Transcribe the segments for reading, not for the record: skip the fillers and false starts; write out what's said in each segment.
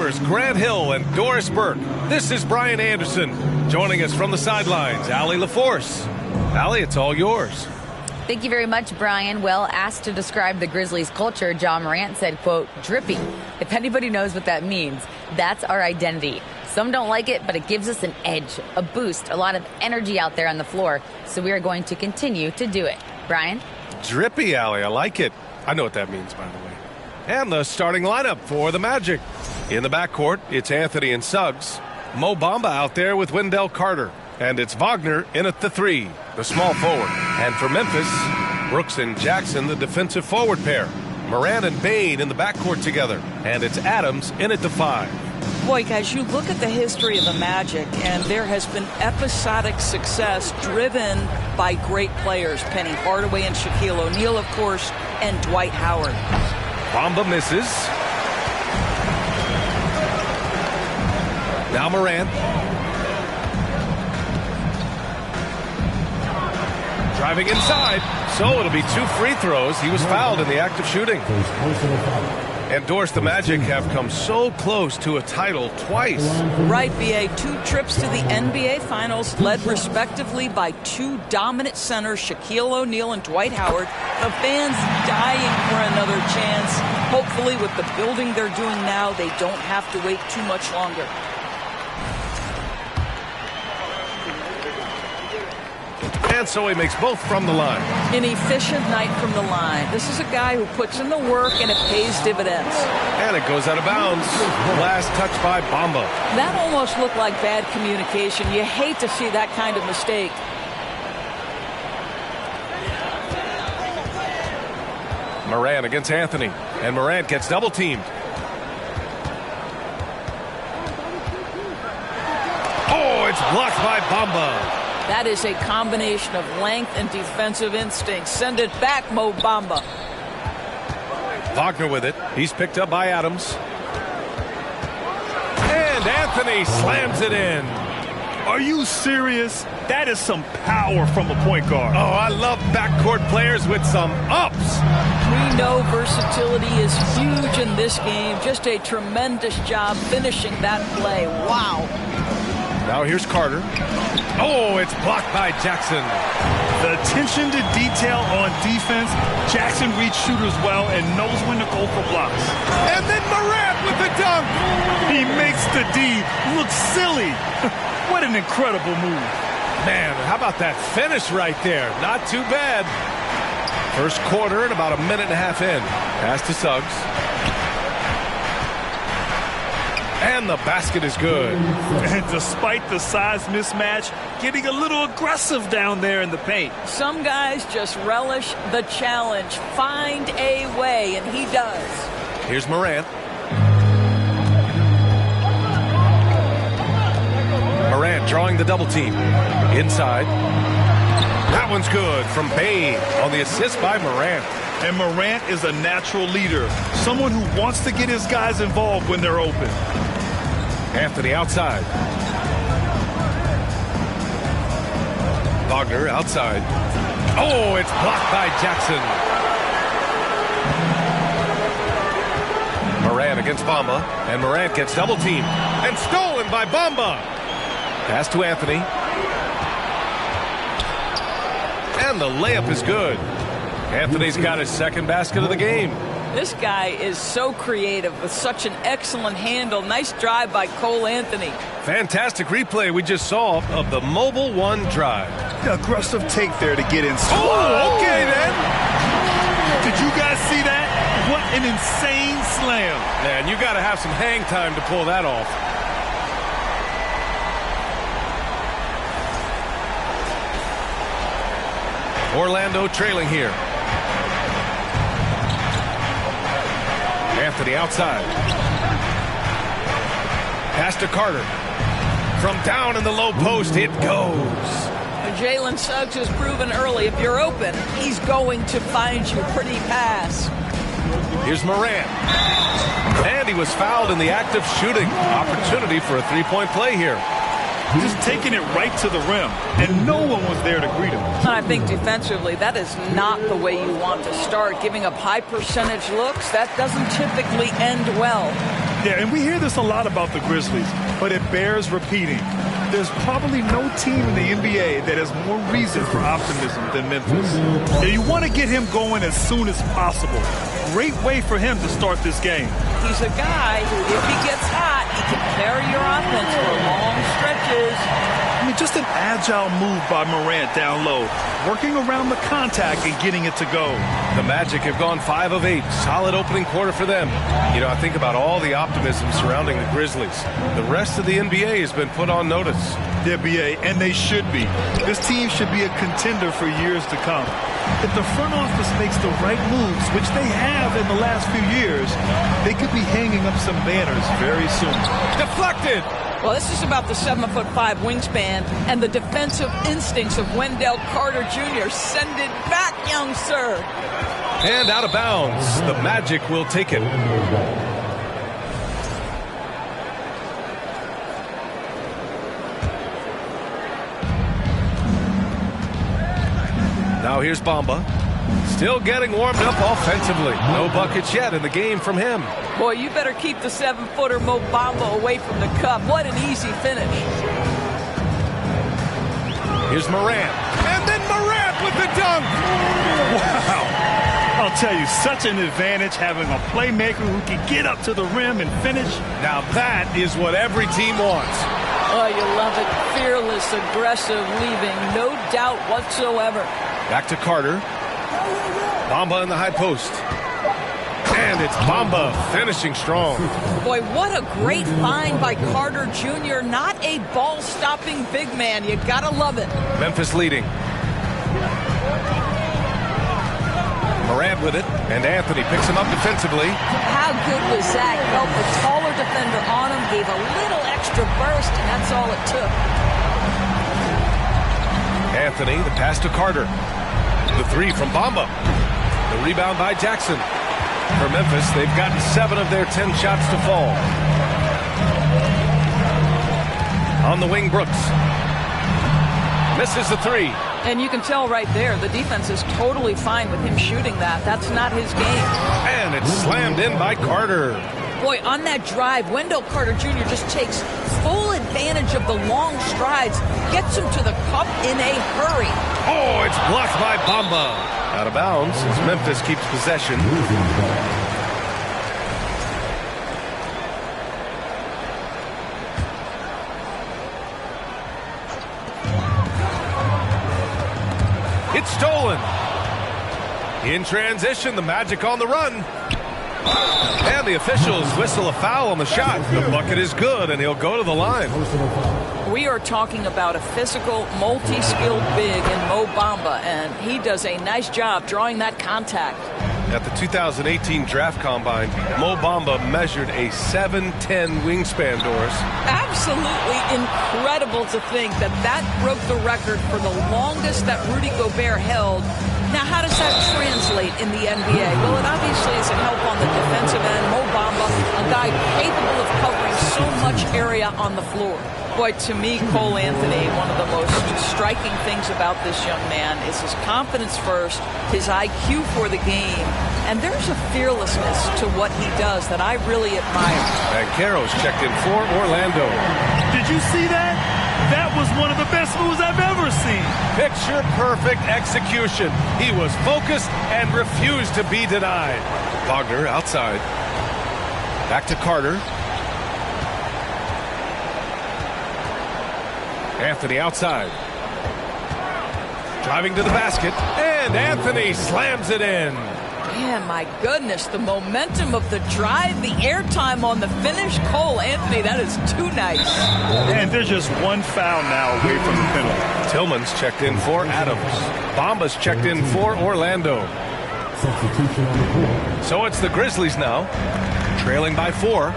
Chambers, Grant Hill, and Doris Burke. This is Brian Anderson. Joining us from the sidelines, Allie LaForce. Allie, it's all yours. Thank you very much, Brian. Well, asked to describe the Grizzlies' culture, Ja Morant said, quote, drippy. If anybody knows what that means, that's our identity. Some don't like it, but it gives us an edge, a boost, a lot of energy out there on the floor. So we are going to continue to do it. Brian? Drippy, Allie. I like it. I know what that means, by the way. And the starting lineup for the Magic. In the backcourt, it's Anthony and Suggs. Mo Bamba out there with Wendell Carter. And it's Wagner in at the 3, the small forward. And for Memphis, Brooks and Jackson, the defensive forward pair. Morant and Bane in the backcourt together. And it's Adams in at the 5. Boy, guys, you look at the history of the Magic, and there has been episodic success driven by great players. Penny Hardaway and Shaquille O'Neal, of course, and Dwight Howard. Bamba misses. Now Morant. Driving inside, so it'll be 2 free throws. He was fouled in the act of shooting. And Doris, the Magic have come so close to a title twice. Right, B.A. 2 trips to the NBA Finals, led respectively by 2 dominant centers, Shaquille O'Neal and Dwight Howard. The fans dying for another chance. Hopefully, with the building they're doing now, they don't have to wait too much longer. And so he makes both from the line. An efficient night from the line. This is a guy who puts in the work, and it pays dividends. And it goes out of bounds. Last touch by Bamba. That almost looked like bad communication. You hate to see that kind of mistake. Morant against Anthony. And Morant gets double teamed. Oh, it's blocked by Bamba. That is a combination of length and defensive instinct. Send it back, Mo Bamba. Wagner with it. He's picked up by Adams. And Anthony slams it in. Are you serious? That is some power from a point guard. Oh, I love backcourt players with some ups. We know versatility is huge in this game. Just a tremendous job finishing that play. Wow. Now here's Carter. Oh, it's blocked by Jackson. The attention to detail on defense. Jackson reads shooters well and knows when to go for blocks. And then Morant with the dunk. He makes the D look silly. What an incredible move. Man, how about that finish right there? Not too bad. First quarter and about a minute and a half in. Pass to Suggs. And the basket is good. And despite the size mismatch, getting a little aggressive down there in the paint. Some guys just relish the challenge. Find a way, and he does. Here's Morant. Morant drawing the double team. Inside. That one's good from Bane on the assist by Morant. And Morant is a natural leader. Someone who wants to get his guys involved when they're open. Anthony outside. Wagner outside. Oh, it's blocked by Jackson. Morant against Bamba. And Morant gets double teamed. And stolen by Bamba. Pass to Anthony. And the layup is good. Anthony's got his second basket of the game. This guy is so creative with such an excellent handle. Nice drive by Cole Anthony. Fantastic replay we just saw of the Mobile One drive. The aggressive take there to get in. Oh, okay then. Did you guys see that? What an insane slam. Man, you got to have some hang time to pull that off. Orlando trailing here. Anthony outside. Pass to Carter. From down in the low post, it goes. Jalen Suggs has proven early, if you're open, he's going to find you. Pretty pass. Here's Morant. And he was fouled in the act of shooting. Opportunity for a three-point play here. Just taking it right to the rim, and no one was there to greet him. And I think defensively, that is not the way you want to start. Giving up high percentage looks, that doesn't typically end well. Yeah, and we hear this a lot about the Grizzlies, but it bears repeating. There's probably no team in the NBA that has more reason for optimism than Memphis. Now, you want to get him going as soon as possible. Great way for him to start this game. He's a guy who, if he gets hot, he can carry your offense for long stretches. I mean, just an agile move by Morant down low, working around the contact and getting it to go. The Magic have gone 5 of 8. Solid opening quarter for them. You know, I think about all the optimism surrounding the Grizzlies. The rest of the NBA has been put on notice. The NBA, and they should be. This team should be a contender for years to come. If the front office makes the right moves, which they have in the last few years, they could be hanging up some banners very soon. Deflected! Well, this is about the 7'5" wingspan and the defensive instincts of Wendell Carter Jr. Send it back, young sir. And out of bounds. The Magic will take it. Now here's Bamba. Still getting warmed up offensively. No buckets yet in the game from him. Boy, you better keep the 7-footer Mo Bamba away from the cup. What an easy finish. Here's Morant. And then Morant with the dunk. Wow. I'll tell you, such an advantage having a playmaker who can get up to the rim and finish. Now that is what every team wants. Oh, you love it. Fearless, aggressive, leaving no doubt whatsoever. Back to Carter. Bamba in the high post. And it's Bamba finishing strong. Boy, what a great find by Carter Jr. Not a ball-stopping big man. You gotta love it. Memphis leading. Morant with it, and Anthony picks him up defensively. How good was that? Helped the taller defender on him, gave a little extra burst, and that's all it took. Anthony, the pass to Carter. The three from Bamba. The rebound by Jackson. For Memphis, they've gotten 7 of their 10 shots to fall. On the wing, Brooks. Misses the 3. And you can tell right there, the defense is totally fine with him shooting that. That's not his game. And it's slammed in by Carter. Boy, on that drive, Wendell Carter Jr. just takes full advantage of the long strides, gets him to the cup in a hurry. Oh, it's blocked by Bamba. Out of bounds as Memphis keeps possession. It's stolen. In transition, the Magic on the run. And the officials whistle a foul on the shot. The bucket is good, and he'll go to the line. We are talking about a physical, multi-skilled big in Mo Bamba, and he does a nice job drawing that contact. At the 2018 Draft Combine, Mo Bamba measured a 7'10" wingspan, Doris. Absolutely incredible to think that that broke the record for the longest that Rudy Gobert held. Now, how does that translate in the NBA? Well, it obviously is a help on the defensive end. Mo Bamba, a guy capable of covering so much area on the floor. Boy, to me, Cole Anthony, one of the most striking things about this young man is his confidence first, his IQ for the game, and there's a fearlessness to what he does that I really admire. And Caro's checked in for Orlando. Did you see that? That was one of the best moves I've ever seen. Picture-perfect execution. He was focused and refused to be denied. Wagner outside. Back to Carter. Anthony outside. Driving to the basket. And Anthony slams it in. Man, my goodness, the momentum of the drive, the airtime on the finish. Cole Anthony, that is too nice. And there's just one foul now away from the penalty. Tillman's checked in for Adams. Bamba's checked in for Orlando. So it's the Grizzlies now, trailing by 4.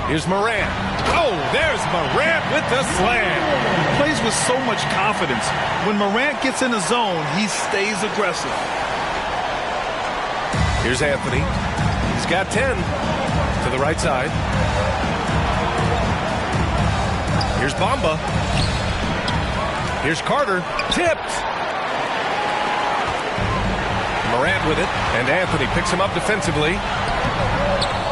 Here's Morant. Oh, there's Morant with the slam. He plays with so much confidence. When Morant gets in the zone, he stays aggressive. Here's Anthony. He's got 10 to the right side. Here's Bamba. Here's Carter. Tipped. Morant with it, and Anthony picks him up defensively.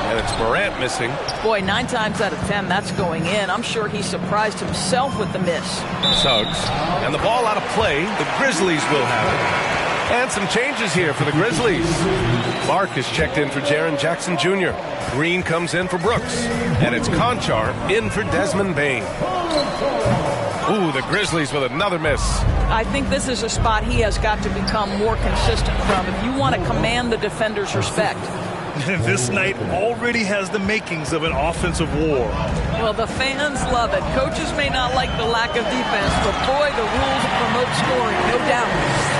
And it's Morant missing. Boy, 9 times out of 10, that's going in. I'm sure he surprised himself with the miss. Suggs. And the ball out of play. The Grizzlies will have it. And some changes here for the Grizzlies. Clark is checked in for Jaren Jackson Jr. Green comes in for Brooks. And it's Conchar in for Desmond Bain. Ooh, the Grizzlies with another miss. I think this is a spot he has got to become more consistent from if you want to command the defender's respect. This night already has the makings of an offensive war. Well, the fans love it. Coaches may not like the lack of defense, but boy, the rules promote scoring, no doubt.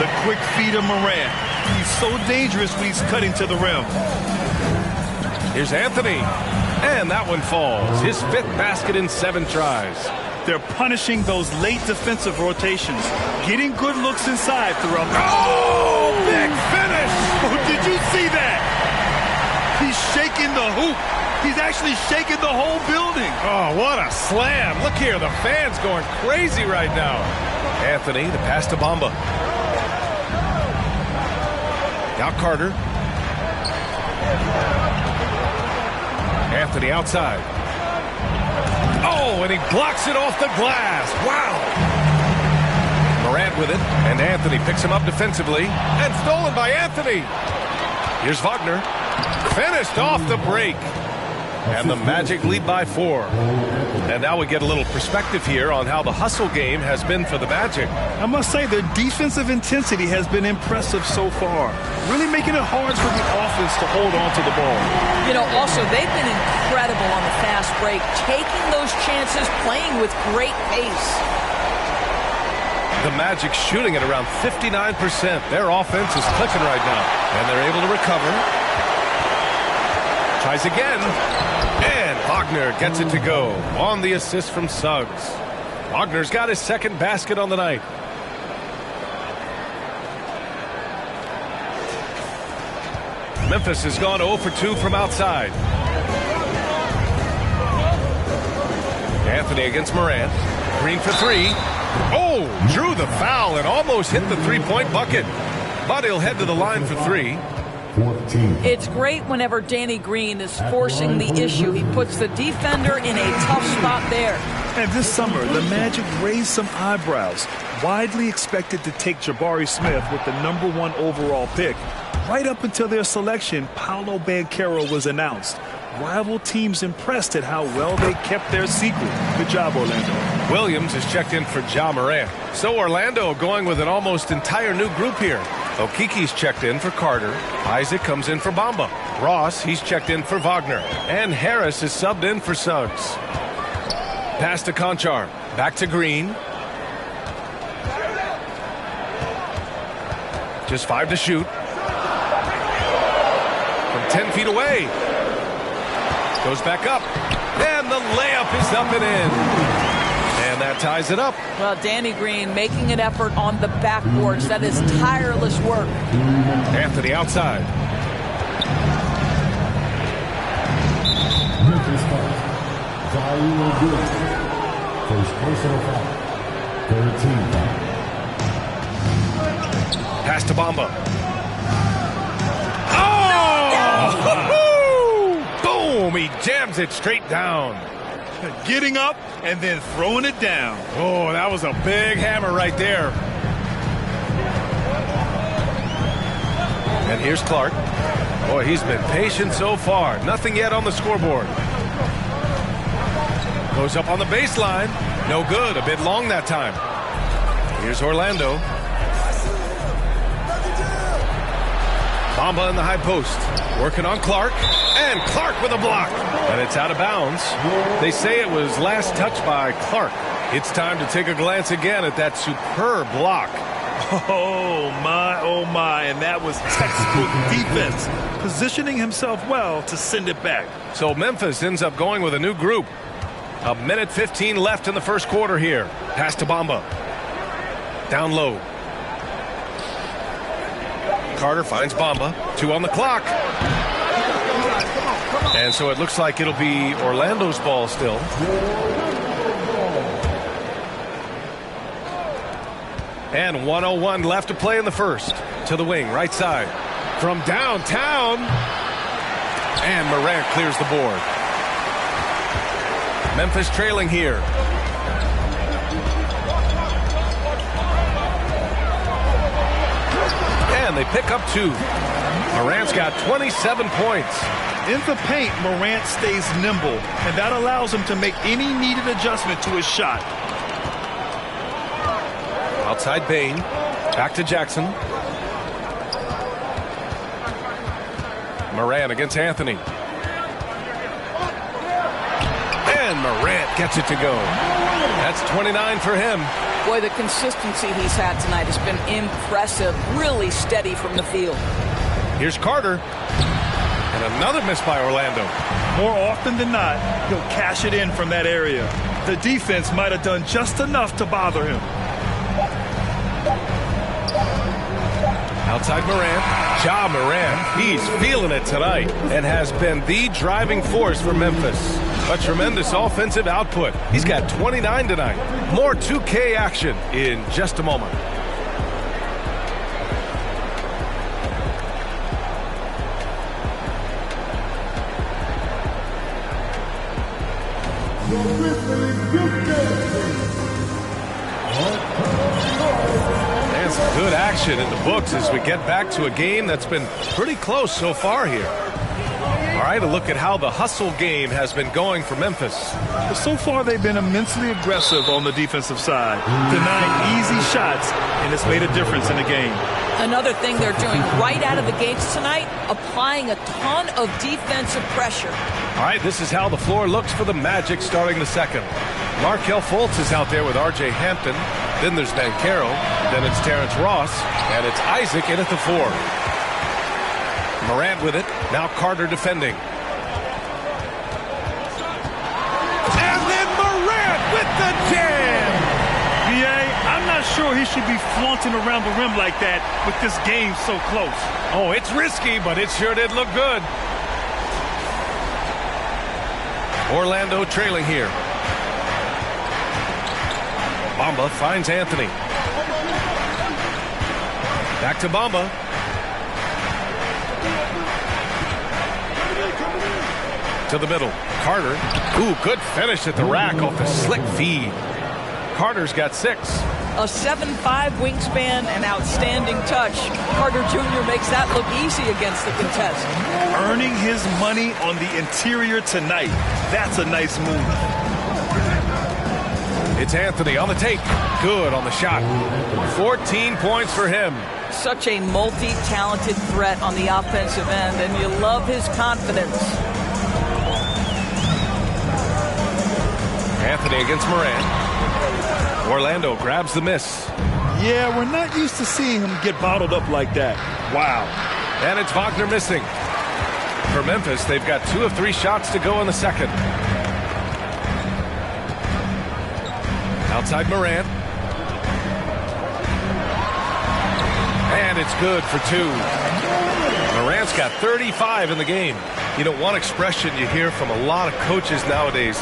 The quick feed of Morant. He's so dangerous when he's cutting to the rim. Here's Anthony. And that one falls. His 5th basket in 7 tries. They're punishing those late defensive rotations, getting good looks inside throughout the... Oh, big finish! Oh, did you see that? He's shaking the hoop. He's actually shaking the whole building. Oh, what a slam. Look here, the fans going crazy right now. Anthony, the pass to Bamba. Now Carter. Anthony outside. Oh, and he blocks it off the glass. Wow. Morant with it, and Anthony picks him up defensively, and stolen by Anthony. Here's Wagner. Finished off the break. And the Magic lead by 4. And now we get a little perspective here on how the hustle game has been for the Magic. I must say, their defensive intensity has been impressive so far, really making it hard for the offense to hold on to the ball. You know, also, they've been incredible on the fast break, taking those chances, playing with great pace. The Magic shooting at around 59%. Their offense is clicking right now, and they're able to recover. Tries again, and Wagner gets it to go on the assist from Suggs. Wagner's got his 2nd basket on the night. Memphis has gone 0 for 2 from outside. Anthony against Morant. Green for 3. Oh, drew the foul and almost hit the 3-point bucket. But he'll head to the line for 3. 14. It's great whenever Danny Green is forcing the issue. He puts the defender in a tough spot there. And this summer, the Magic raised some eyebrows. Widely expected to take Jabari Smith with the #1 overall pick. Right up until their selection, Paolo Banchero was announced. Rival teams impressed at how well they kept their secret. Good job, Orlando. Williams is checked in for Ja Morant. So Orlando going with an almost entire new group here. Okiki's checked in for Carter. Isaac comes in for Bamba. Ross, he's checked in for Wagner. And Harris is subbed in for Suggs. Pass to Conchar. Back to Green. Just 5 to shoot. From 10 feet away. Goes back up. And the layup is up and in. And that ties it up. Well, Danny Green making an effort on the backboards. That is tireless work. Anthony outside. Memphis foul. First personal foul. 13 foul. Pass to Bamba. Oh! Boom! He jams it straight down. Getting up and then throwing it down. Oh, that was a big hammer right there. And here's Clark. Boy, he's been patient so far. Nothing yet on the scoreboard. Goes up on the baseline. No good. A bit long that time. Here's Orlando. Bamba in the high post. Working on Clark. And Clark with a block. And it's out of bounds. They say it was last touched by Clark. It's time to take a glance again at that superb block. Oh, my. And that was textbook defense. Positioning himself well to send it back. So Memphis ends up going with a new group. 1:15 left in the first quarter here. Pass to Bamba. Down low. Carter finds Bamba. 2 on the clock. And so it looks like it'll be Orlando's ball still. And 1:01 left to play in the first. To the wing, right side. From downtown. And Morant clears the board. Memphis trailing here. And they pick up 2. Morant's got 27 points. In the paint, Morant stays nimble, and that allows him to make any needed adjustment to his shot. Outside Bain. Back to Jackson. Morant against Anthony. And Morant gets it to go. That's 29 for him. Boy, the consistency he's had tonight has been impressive. Really steady from the field. Here's Carter. And another miss by Orlando. More often than not, he'll cash it in from that area. The defense might have done just enough to bother him. Outside Morant. Ja Morant. He's feeling it tonight and has been the driving force for Memphis. A tremendous offensive output. He's got 29 tonight. More 2K action in just a moment. And some good action in the books as we get back to a game that's been pretty close so far here. All right, a look at how the hustle game has been going for Memphis. So far, they've been immensely aggressive on the defensive side, denying easy shots, and it's made a difference in the game. Another thing they're doing right out of the gates tonight, applying a ton of defensive pressure. All right, this is how the floor looks for the Magic starting the second. Markelle Fultz is out there with R.J. Hampton. Then there's Banchero. Then it's Terrence Ross. And it's Isaac in at the 4. Morant with it. Now Carter defending. And then Morant with the jam. B.A., I'm not sure he should be flaunting around the rim like that with this game so close. Oh, it's risky, but it sure did look good. Orlando trailing here. Bamba finds Anthony. Back to Bamba. To the middle. Carter. Ooh, good finish at the rack off the slick feed. Carter's got 6. A 7'5" wingspan and outstanding touch. Carter Jr. makes that look easy against the contest. Earning his money on the interior tonight. That's a nice move. It's Anthony on the take. Good on the shot. 14 points for him. Such a multi-talented threat on the offensive end, and you love his confidence. Anthony against Morant. Orlando grabs the miss. Yeah, we're not used to seeing him get bottled up like that. Wow. And it's Wagner missing. For Memphis, they've got 2 of 3 shots to go in the second. Outside Morant. And it's good for 2. Morant's got 35 in the game. You know, one expression you hear from a lot of coaches nowadays,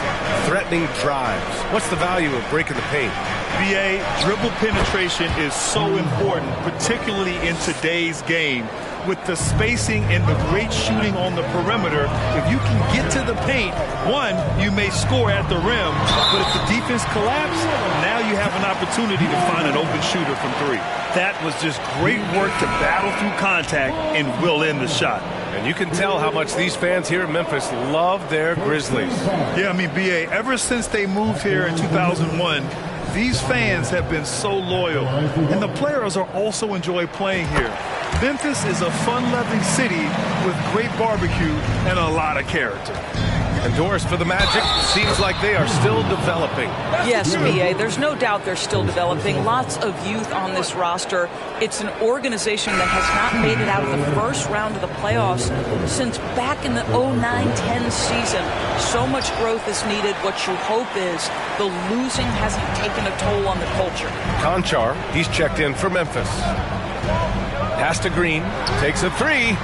threatening drives. What's the value of breaking the paint? B.A., dribble penetration is so important, particularly in today's game. With the spacing and the great shooting on the perimeter, if you can get to the paint, one, you may score at the rim, but if the defense collapses, now you have an opportunity to find an open shooter from 3. That was just great work to battle through contact and will in the shot. And you can tell how much these fans here in Memphis love their Grizzlies. Yeah, I mean, B.A., ever since they moved here in 2001, these fans have been so loyal, and the players are also enjoy playing here. Memphis is a fun-loving city with great barbecue and a lot of character. And Doris, for the Magic, seems like they are still developing. Yes, B.A., there's no doubt they're still developing. Lots of youth on this roster. It's an organization that has not made it out of the first round of the playoffs since back in the 09-10 season. So much growth is needed. What you hope is the losing hasn't taken a toll on the culture. Conchar, he's checked in for Memphis. Pass to Green, takes a 3.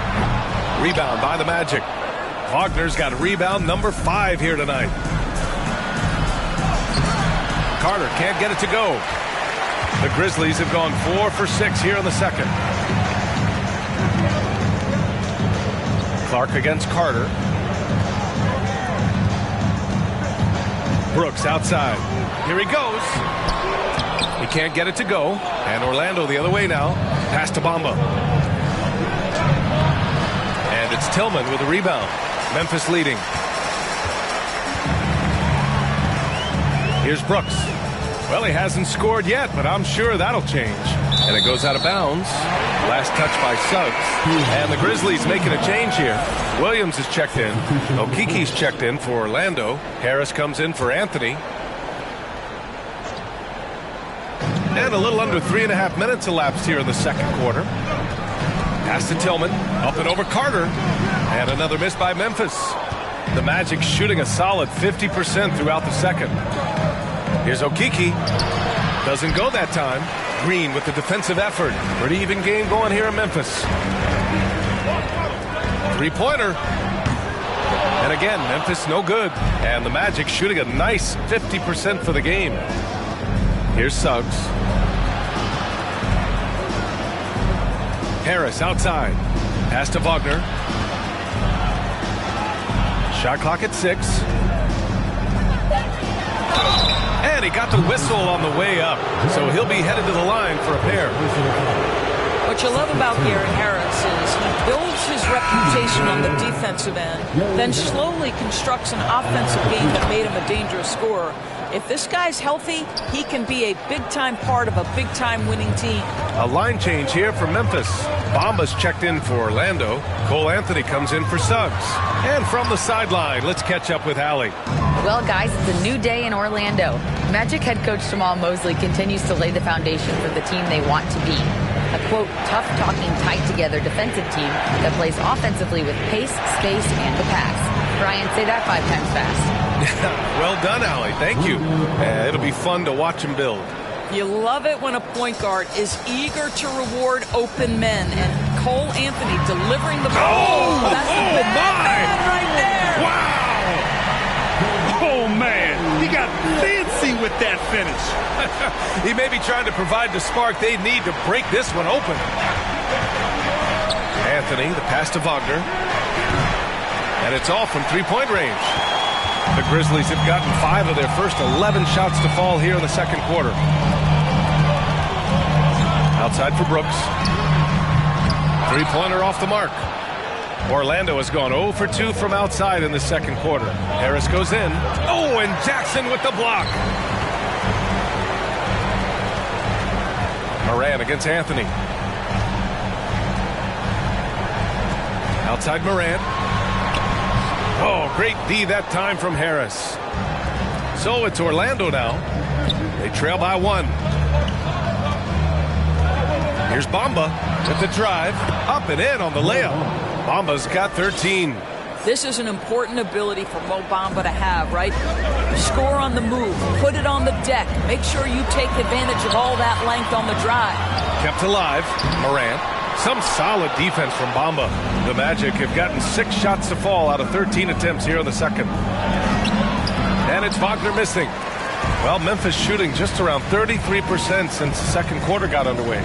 Rebound by the Magic. Wagner's got rebound number 5 here tonight. Carter can't get it to go. The Grizzlies have gone 4 for 6 here in the second. Clark against Carter. Brooks outside. Here he goes. He can't get it to go. And Orlando the other way now. Pass to Bamba. And it's Tillman with a rebound. Memphis leading. Here's Brooks. Well, he hasn't scored yet, but I'm sure that'll change. And it goes out of bounds. Last touch by Suggs. And the Grizzlies making a change here. Williams is checked in. Okiki's checked in for Orlando. Harris comes in for Anthony. And a little under 3.5 minutes elapsed here in the second quarter. Pass to Tillman. Up and over Carter. And another miss by Memphis. The Magic shooting a solid 50% throughout the second. Here's Okiki. Doesn't go that time. Green with the defensive effort. Pretty even game going here in Memphis. Three-pointer. And again, Memphis no good. And the Magic shooting a nice 50% for the game. Here's Suggs. Harris outside. Pass to Wagner. Shot clock at 6. And he got the whistle on the way up. So he'll be headed to the line for a pair. What you love about Gary Harris is he builds his reputation on the defensive end, then slowly constructs an offensive game that made him a dangerous scorer. If this guy's healthy, he can be a big-time part of a big-time winning team. A line change here for Memphis. Bamba's checked in for Orlando. Cole Anthony comes in for Suggs. And from the sideline, let's catch up with Allie. Well, guys, it's a new day in Orlando. Magic head coach Jamal Mosley continues to lay the foundation for the team they want to be. A, quote, tough-talking, tight-together defensive team that plays offensively with pace, space, and the pass. Brian, say that 5 times fast. Well done, Allie. Thank you. It'll be fun to watch him build. You love it when a point guard is eager to reward open men, and Cole Anthony delivering the ball. Oh, That's the man right there. Wow. Oh, man. He got fancy with that finish. He may be trying to provide the spark they need to break this one open. Anthony, the pass to Wagner. And it's all from three-point range. The Grizzlies have gotten 5 of their first 11 shots to fall here in the second quarter. Outside for Brooks. Three-pointer off the mark. Orlando has gone 0 for 2 from outside in the second quarter. Harris goes in. Oh, and Jackson with the block. Moran against Anthony. Outside Moran. Oh, great D that time from Harris. So it's Orlando now. They trail by 1. Here's Bamba with the drive. Up and in on the layup. Bamba's got 13. This is an important ability for Mo Bamba to have, right? Score on the move. Put it on the deck. Make sure you take advantage of all that length on the drive. Kept alive. Morant. Some solid defense from Bamba. The Magic have gotten 6 shots to fall out of 13 attempts here in the second. And it's Wagner missing. Well, Memphis shooting just around 33% since the second quarter got underway.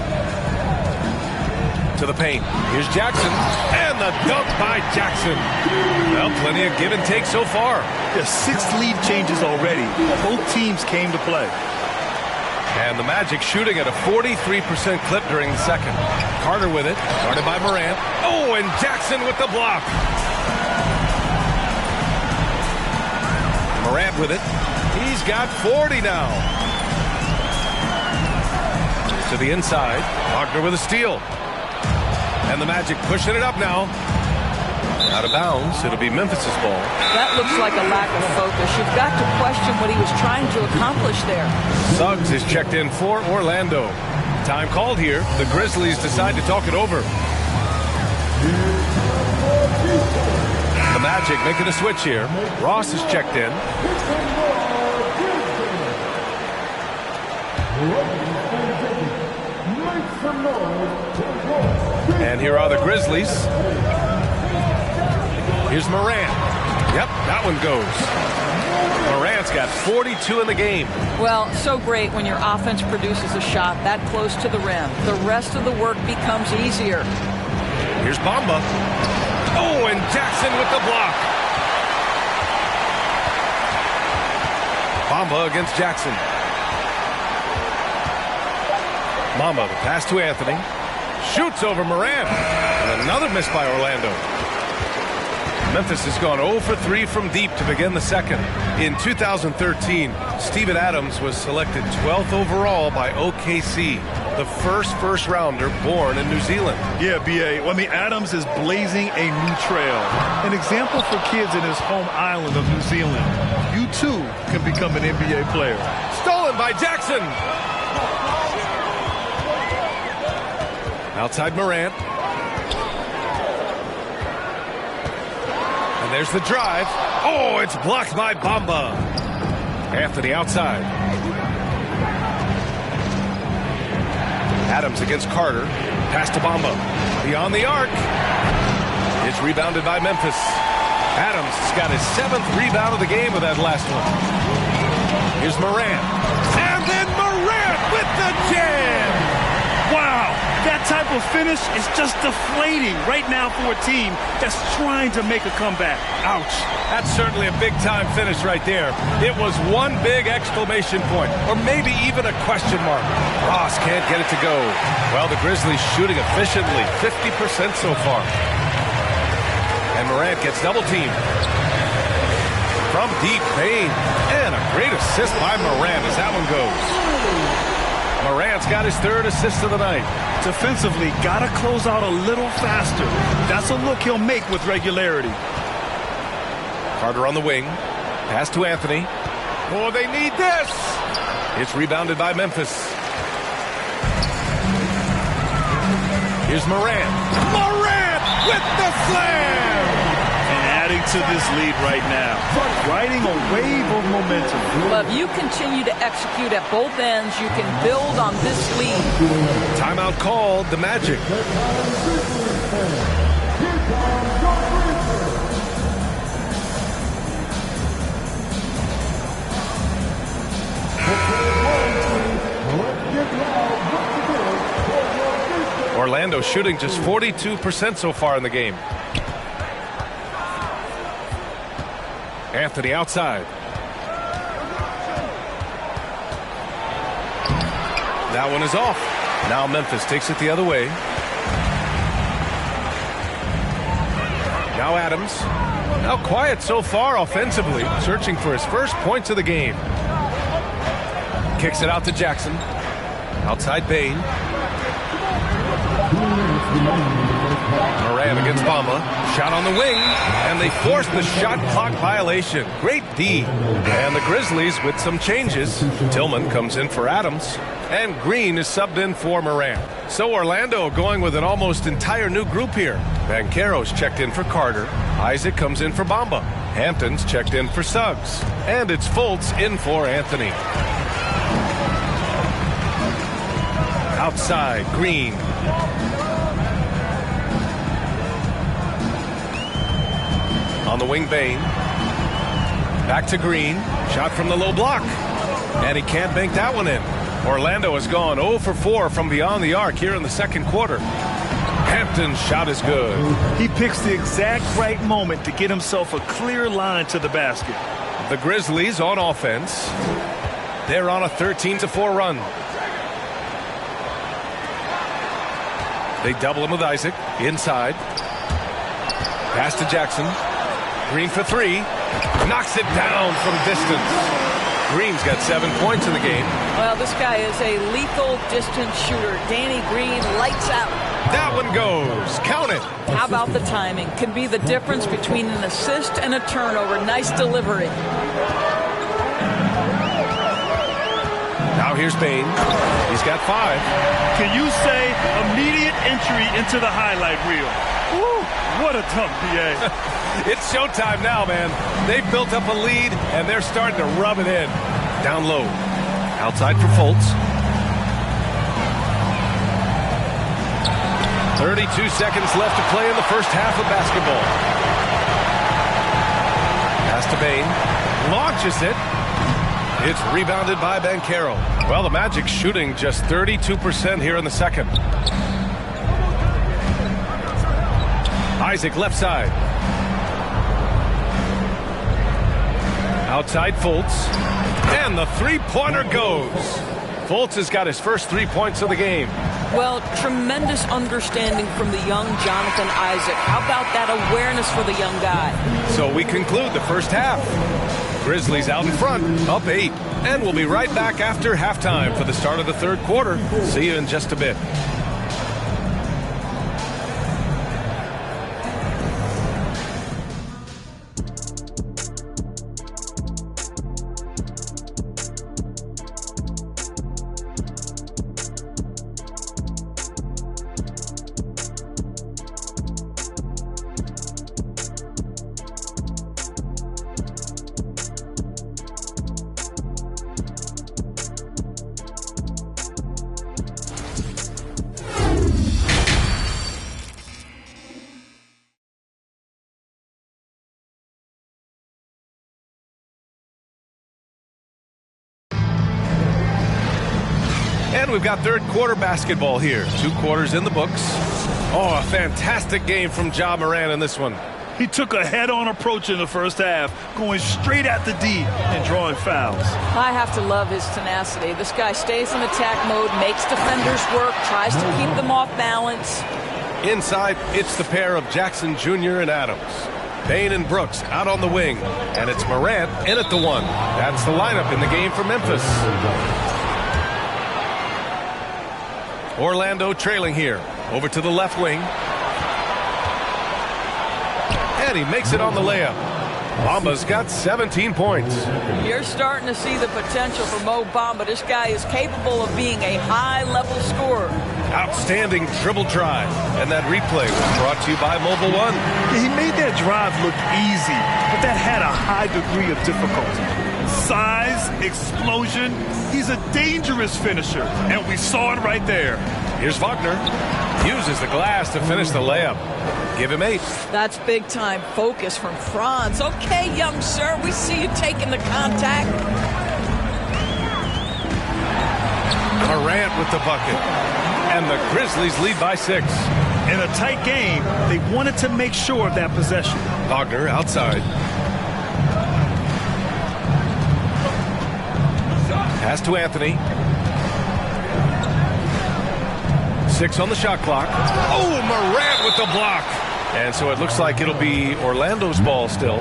To the paint. Here's Jackson. And the dunk by Jackson. Well, plenty of give and take so far. There's 6 lead changes already. Both teams came to play. And the Magic shooting at a 43% clip during the second. Carter with it. Guarded by Morant. Oh, and Jackson with the block. Morant with it. He's got 40 now. To the inside. Wagner with a steal. And the Magic pushing it up now. Out of bounds. It'll be Memphis's ball. That looks like a lack of focus. You've got to question what he was trying to accomplish there. Suggs is checked in for Orlando. Time called here. The Grizzlies decide to talk it over. The Magic making a switch here. Ross is checked in. And here are the Grizzlies. Here's Morant. Yep, that one goes. Morant's got 42 in the game. Well, so great when your offense produces a shot that close to the rim. The rest of the work becomes easier. Here's Bamba. Oh, and Jackson with the block. Bamba against Jackson. Bamba, the pass to Anthony. Shoots over Morant. And another miss by Orlando. Memphis has gone 0 for 3 from deep to begin the second. In 2013, Steven Adams was selected 12th overall by OKC, the first rounder born in New Zealand. Yeah, B.A. I mean, Adams is blazing a new trail. An example for kids in his home island of New Zealand. You, too, can become an NBA player. Stolen by Jackson. Outside Morant. And there's the drive. Oh, it's blocked by Bamba. Anthony outside. Adams against Carter. Pass to Bamba. Beyond the arc. It's rebounded by Memphis. Adams has got his 7th rebound of the game with that last one. Here's Morant. And then Morant with the jam. Wow, that type of finish is just deflating right now for a team that's trying to make a comeback. Ouch. That's certainly a big-time finish right there. It was one big exclamation point, or maybe even a question mark. Ross can't get it to go. Well, the Grizzlies shooting efficiently, 50% so far. And Morant gets double-teamed. From deep, Payne. And a great assist by Morant as that one goes. Morant's got his 3rd assist of the night. Defensively, got to close out a little faster. That's a look he'll make with regularity. Carter on the wing. Pass to Anthony. Oh, they need this. It's rebounded by Memphis. Here's Morant. Morant with the slam. Adding to this lead right now, riding a wave of momentum. Well, if you continue to execute at both ends, you can build on this lead. Timeout called, the Magic. Orlando shooting just 42% so far in the game. Anthony outside. That one is off. Now Memphis takes it the other way. Now Adams. Now quiet so far offensively, searching for his first points of the game. Kicks it out to Jackson. Outside Payne. Morant against Bamba. Shot on the wing, and they forced the shot clock violation. Great D. And the Grizzlies with some changes. Tillman comes in for Adams, and Green is subbed in for Morant. So Orlando going with an almost entire new group here. Banchero's checked in for Carter. Isaac comes in for Bamba. Hampton's checked in for Suggs. And it's Fultz in for Anthony. Outside, Green. On the wing, Bane. Back to Green. Shot from the low block. And he can't bank that one in. Orlando has gone 0 for 4 from beyond the arc here in the second quarter. Hampton's shot is good. He picks the exact right moment to get himself a clear line to the basket. The Grizzlies on offense. They're on a 13-4 run. They double him with Isaac. Inside. Pass to Jackson. Green for 3. Knocks it down from distance. Green's got 7 points in the game. Well, this guy is a lethal distance shooter. Danny Green lights out. That one goes. Count it. How about the timing? Can be the difference between an assist and a turnover. Nice delivery. Now here's Bane. He's got 5. Can you say immediate entry into the highlight reel? Woo, what a dunk, B.A. It's showtime now, man. They've built up a lead, and they're starting to rub it in. Down low. Outside for Fultz. 32 seconds left to play in the first half of basketball. Pass to Bane. Launches it. It's rebounded by Banchero. Well, the Magic shooting just 32% here in the second. Isaac left side. Outside Fultz. And And the three-pointer goes. Fultz has got his first 3 points of the game. Well, tremendous understanding from the young Jonathan Isaac. How about that awareness for the young guy? So we conclude the first half. Grizzlies out in front, up 8. And we'll be right back after halftime for the start of the third quarter. See you in just a bit. And we've got third quarter basketball here. 2 quarters in the books. Oh, a fantastic game from Ja Morant in this one. He took a head-on approach in the first half, going straight at the D and drawing fouls. I have to love his tenacity. This guy stays in attack mode, makes defenders work, tries to keep them off balance. Inside, it's the pair of Jackson Jr. and Adams. Bain and Brooks out on the wing. And it's Morant in at the 1. That's the lineup in the game for Memphis. Orlando trailing here. Over to the left wing. And he makes it on the layup. Bamba's got 17 points. You're starting to see the potential for Mo Bamba. This guy is capable of being a high-level scorer. Outstanding dribble drive. And that replay was brought to you by Mobile One. He made that drive look easy, but that had a high degree of difficulty. Size, explosion. He's a dangerous finisher, and we saw it right there. Here's Wagner. Uses the glass to finish the layup. Give him 8. That's big-time focus from Franz. Okay, young sir, we see you taking the contact. Morant with the bucket. And the Grizzlies lead by 6. In a tight game, they wanted to make sure of that possession. Wagner outside. Pass to Anthony. 6 on the shot clock. Oh, Morant with the block. And so it looks like it'll be Orlando's ball still.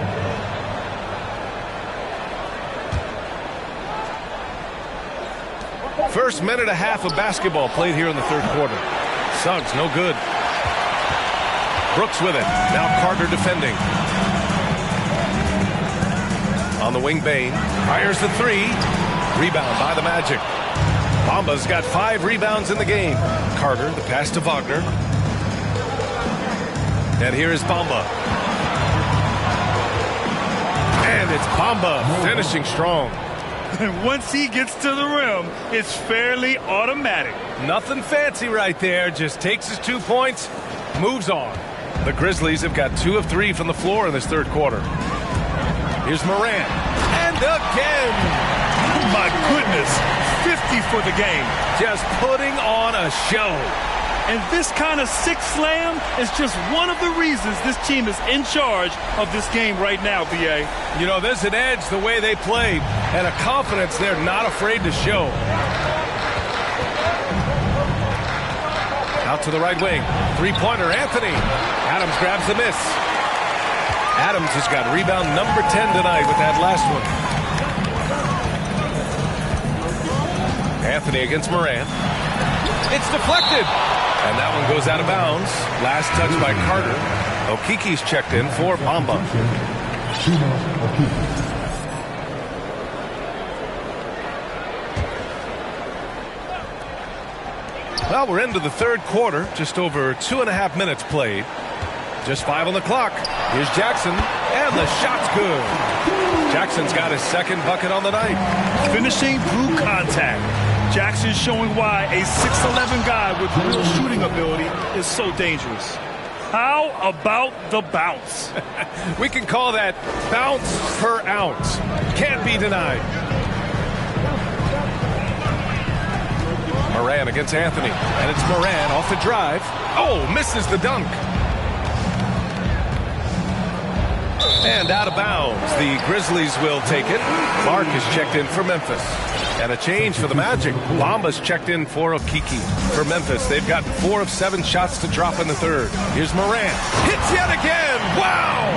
First minute and a half of basketball played here in the third quarter. Suggs, no good. Brooks with it. Now Carter defending. On the wing, Bain. Fires the 3. Rebound by the Magic. Bamba's got 5 rebounds in the game. Carter, the pass to Wagner. And here is Bamba. And it's Bamba finishing strong. And once he gets to the rim, it's fairly automatic. Nothing fancy right there. Just takes his 2 points, moves on. The Grizzlies have got 2 of 3 from the floor in this third quarter. Here's Morant. And again. My goodness, 50 for the game. Just putting on a show. And this kind of six slam is just one of the reasons this team is in charge of this game right now, B.A. You know, there's an edge the way they played and a confidence they're not afraid to show. Out to the right wing. Three-pointer, Anthony. Adams grabs the miss. Adams has got rebound number 10 tonight with that last one. Anthony against Morant. It's deflected. And that one goes out of bounds. Last touch by Carter. Okiki's checked in for Bamba. Well, we're into the third quarter. Just over 2.5 minutes played. Just 5 on the clock. Here's Jackson. And the shot's good. Jackson's got his second bucket on the night. Finishing through contact. Jackson showing why a 6'11 guy with real shooting ability is so dangerous. How about the bounce? We can call that bounce per ounce. Can't be denied. Morant against Anthony. And it's Morant off the drive. Oh, misses the dunk. And out of bounds. The Grizzlies will take it. Clark is checked in for Memphis. And a change for the Magic. Bamba's checked in for Okiki. For Memphis, they've gotten 4 of 7 shots to drop in the third. Here's Morant. Hits yet again. Wow!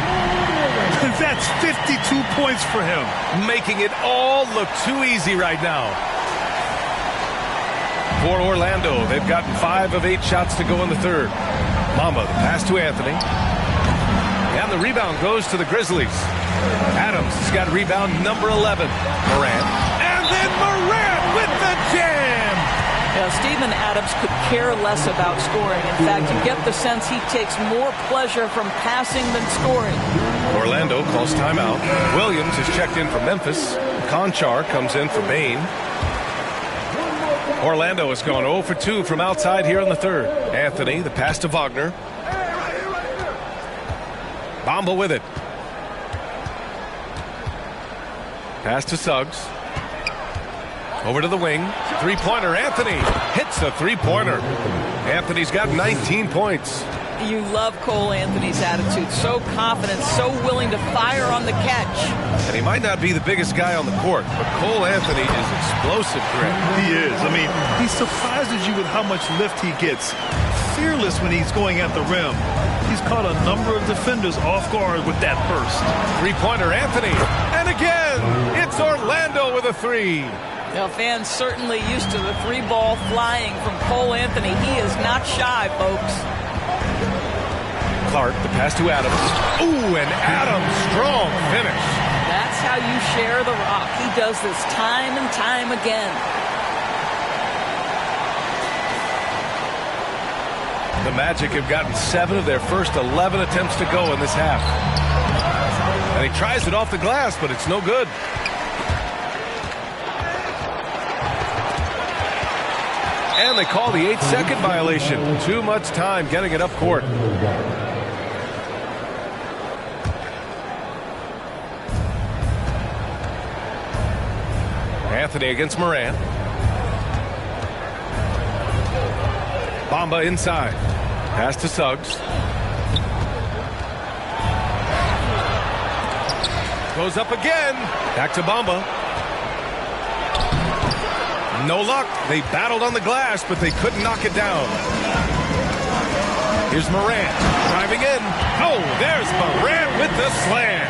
That's 52 points for him. Making it all look too easy right now. For Orlando, they've gotten 5 of 8 shots to go in the third. Bamba, the pass to Anthony. And the rebound goes to the Grizzlies. Adams has got rebound number 11. Morant. And then Morant with the jam. Yeah, Steven Adams could care less about scoring. In fact, you get the sense he takes more pleasure from passing than scoring. Orlando calls timeout. Williams is checked in for Memphis. Conchar comes in for Bain. Orlando has gone 0 for 2 from outside here in the third. Anthony, the pass to Wagner. Bamba with it. Pass to Suggs. Over to the wing. Three-pointer. Anthony hits a three-pointer. Anthony's got 19 points. You love Cole Anthony's attitude. So confident, so willing to fire on the catch. And he might not be the biggest guy on the court, but Cole Anthony is explosive threat. He is. I mean, he surprises you with how much lift he gets. Fearless when he's going at the rim. He's caught a number of defenders off guard with that burst. Three-pointer Anthony. And again, it's Orlando with a three. Now, fans certainly used to the three ball flying from Cole Anthony. He is not shy, folks. Clark, the pass to Adams. Ooh, and Adams, strong finish. That's how you share the rock. He does this time and time again. The Magic have gotten 7 of their first 11 attempts to go in this half. And he tries it off the glass, but it's no good. And they call the 8-second violation. Too much time getting it up court. Anthony against Morant. Bamba inside. Pass to Suggs. Goes up again. Back to Bamba. No luck. They battled on the glass, but they couldn't knock it down. Here's Morant driving in. Oh, there's Morant with the slam.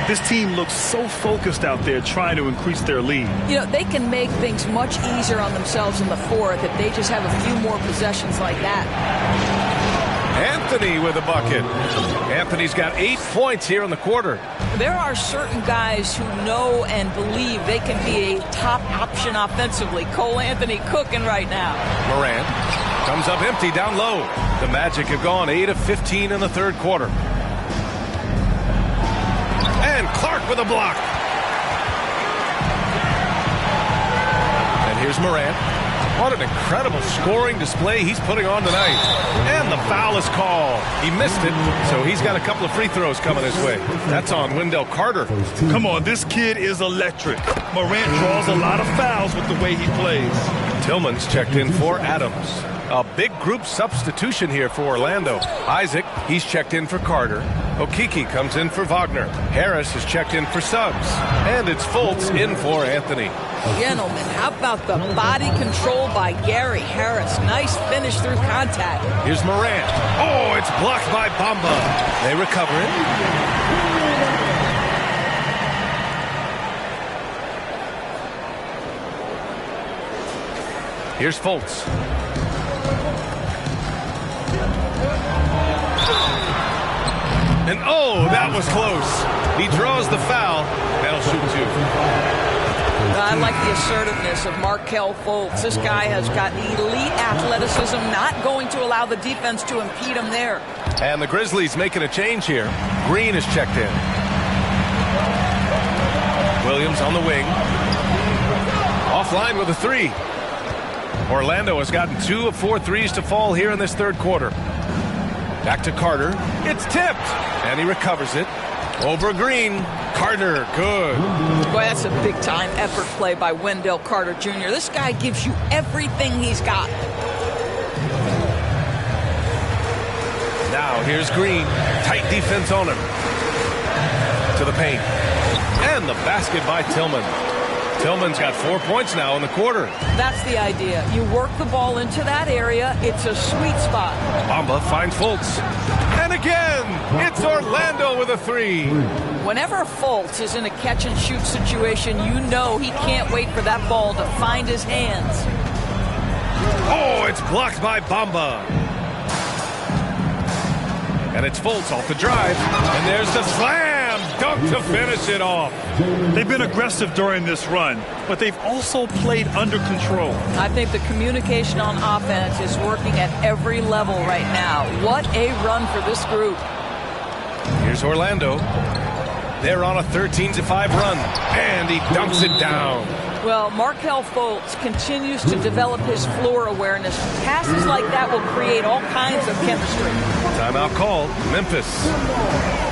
This team looks so focused out there trying to increase their lead. You know, they can make things much easier on themselves in the fourth if they just have a few more possessions like that. Anthony with a bucket. Anthony's got 8 points here in the quarter. There are certain guys who know and believe they can be a top option offensively. Cole Anthony cooking right now. Morant comes up empty down low. The Magic have gone 8 of 15 in the third quarter. And Clark with a block. And here's Morant. What an incredible scoring display he's putting on tonight. And the foul is called. He missed it, so he's got a couple of free throws coming his way. That's on Wendell Carter. Come on, this kid is electric. Morant draws a lot of fouls with the way he plays. Tillman's checked in for Adams. A big group substitution here for Orlando. Isaac, he's checked in for Carter. Okiki comes in for Wagner. Harris is checked in for Suggs. And it's Fultz in for Anthony. Gentlemen, how about the body control by Gary Harris? Nice finish through contact. Here's Morant. Oh, it's blocked by Bamba. They recover it. Here's Fultz. And oh, that was close. He draws the foul. That'll shoot two. I like the assertiveness of Markelle Fultz. This guy has got elite athleticism, not going to allow the defense to impede him there. And the Grizzlies making a change here. Green is checked in. Williams on the wing. Offline with a three. Orlando has gotten 2 of 4 threes to fall here in this third quarter. Back to Carter. It's tipped. And he recovers it. Over Green. Carter, good. Boy, that's a big-time effort play by Wendell Carter Jr. This guy gives you everything he's got. Now, here's Green. Tight defense on him. to the paint. And the basket by Tillman. Tillman's got 4 points now in the quarter. That's the idea. You work the ball into that area. It's a sweet spot. Bamba finds Fultz. And again, it's Orlando with a three. Whenever Fultz is in a catch-and-shoot situation, you know he can't wait for that ball to find his hands. Oh, it's blocked by Bamba. And it's Fultz off the drive. And there's the slam dunk to finish it off. They've been aggressive during this run, but they've also played under control. I think the communication on offense is working at every level right now. What a run for this group. Here's Orlando. They're on a 13-5 run, and he dunks it down. Well, Markelle Fultz continues to develop his floor awareness. Passes like that will create all kinds of chemistry. Timeout called, Memphis.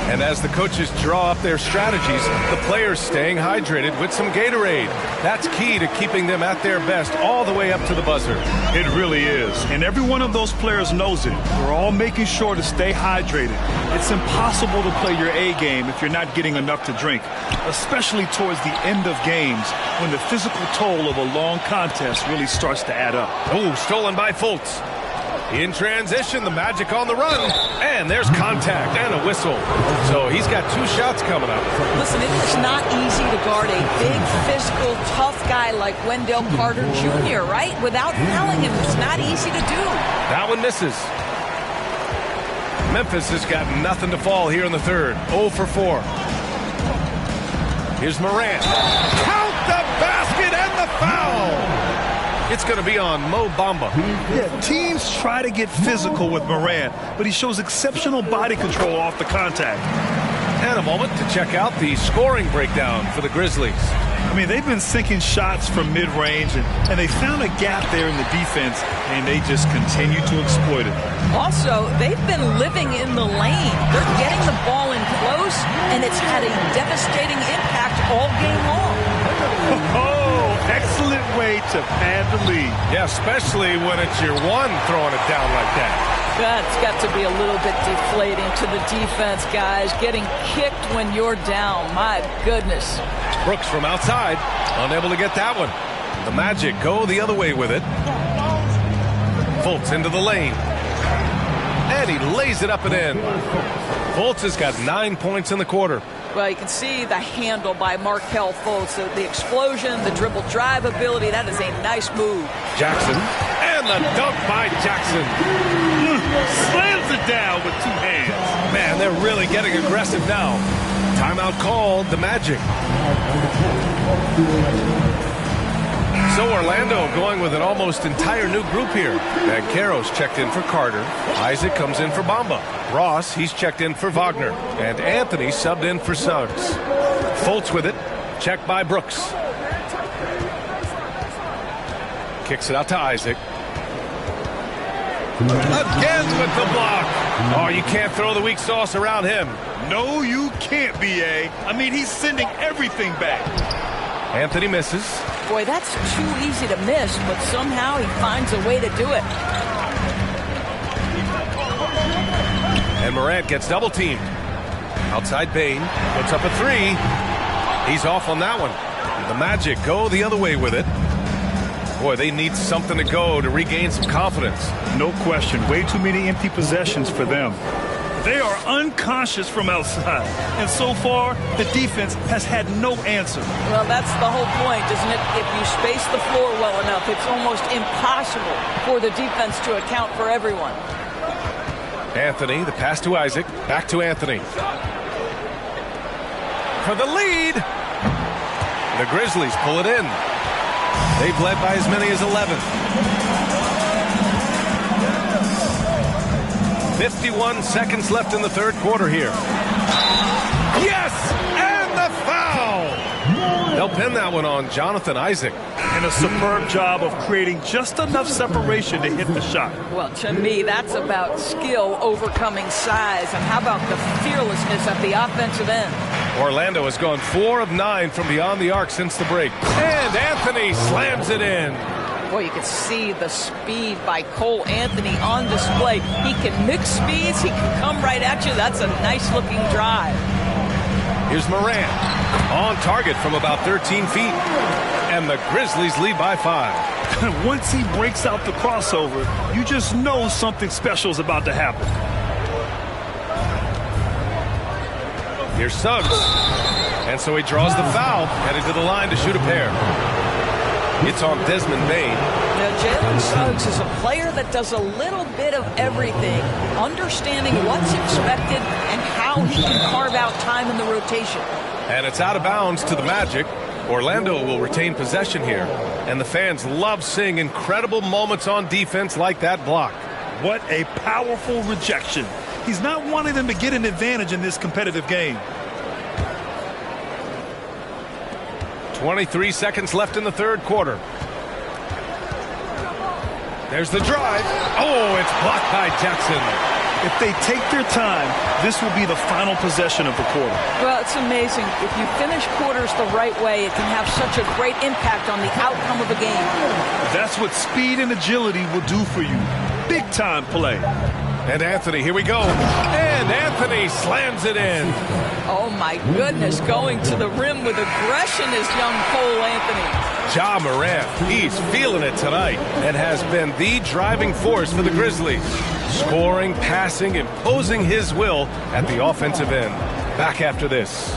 And as the coaches draw up their strategies, the players staying hydrated with some Gatorade. That's key to keeping them at their best all the way up to the buzzer. It really is. And every one of those players knows it. We're all making sure to stay hydrated. It's impossible to play your A game if you're not getting enough to drink, especially towards the end of games when the physical toll of a long contest really starts to add up. Oh, stolen by Fultz. In transition, the Magic on the run, and there's contact and a whistle. So he's got 2 shots coming up. Listen, it is not easy to guard a big, physical, tough guy like Wendell Carter Jr., right? Without fouling him, it's not easy to do. That one misses. Memphis has got nothing to fall here in the third. 0 for 4. Here's Morant. Count the basket and the foul. It's going to be on Mo Bamba. Yeah, teams try to get physical with Morant, but he shows exceptional body control off the contact. And a moment to check out the scoring breakdown for the Grizzlies. I mean, they've been sinking shots from mid-range, and they found a gap there in the defense, and they just continue to exploit it. Also, they've been living in the lane. They're getting the ball in close, and it's had a devastating impact all game long. Oh, excellent way to pad the lead. Yeah, especially when it's your one throwing it down like that. That's got to be a little bit deflating to the defense, guys. Getting kicked when you're down. My goodness. Brooks from outside, unable to get that one. The Magic go the other way with it. Fultz into the lane. And he lays it up and in. Fultz has got 9 points in the quarter. Well, you can see the handle by Markelle Fultz. The explosion, the dribble drive ability, that is a nice move. Jackson, and the dunk by Jackson. Slams it down with 2 hands. Man, they're really getting aggressive now. Timeout called, the Magic. So Orlando going with an almost entire new group here. Banchero's checked in for Carter. Isaac comes in for Bamba. Ross, he's checked in for Wagner. And Anthony subbed in for Suggs. Fultz with it. Checked by Brooks. Kicks it out to Isaac. Again with the block. Oh, you can't throw the weak sauce around him. No, you can't, B.A. I mean, he's sending everything back. Anthony misses. Boy, that's too easy to miss, but somehow he finds a way to do it. And Morant gets double teamed. Outside Bain puts up a 3. He's off on that one. The Magic go the other way with it. Boy, they need something to go to regain some confidence. No question. Way too many empty possessions for them. They are unconscious from outside. And so far, the defense has had no answer. Well, that's the whole point, isn't it? If you space the floor well enough, it's almost impossible for the defense to account for everyone. Anthony, the pass to Isaac. Back to Anthony. For the lead. The Grizzlies pull it in. They've led by as many as 11. 51 seconds left in the third quarter here. Yes! And the foul! They'll pin that one on Jonathan Isaac. And a superb job of creating just enough separation to hit the shot. Well, to me, that's about skill overcoming size. And how about the fearlessness at the offensive end? Orlando has gone 4 of 9 from beyond the arc since the break. And Anthony slams it in. Boy, you can see the speed by Cole Anthony on display. He can mix speeds. He can come right at you. That's a nice-looking drive. Here's Morant. On target from about 13 feet. And the Grizzlies lead by 5. Once he breaks out the crossover, you just know something special is about to happen. Here's Suggs. And so he draws the foul, headed to the line to shoot a pair. It's on Desmond Bain. Now, Jalen Suggs is a player that does a little bit of everything, understanding what's expected and how he can carve out time in the rotation. And it's out of bounds to the Magic. Orlando will retain possession here. And the fans love seeing incredible moments on defense like that block. What a powerful rejection. He's not wanting them to get an advantage in this competitive game. 23 seconds left in the third quarter. There's the drive. Oh, it's blocked by Jackson. If they take their time, this will be the final possession of the quarter. Well, it's amazing. If you finish quarters the right way, it can have such a great impact on the outcome of a game. That's what speed and agility will do for you. Big time play. And Anthony, here we go. And Anthony slams it in. Oh, my goodness, going to the rim with aggression is young Cole Anthony. Ja Morant, he's feeling it tonight and has been the driving force for the Grizzlies. Scoring, passing, imposing his will at the offensive end. Back after this.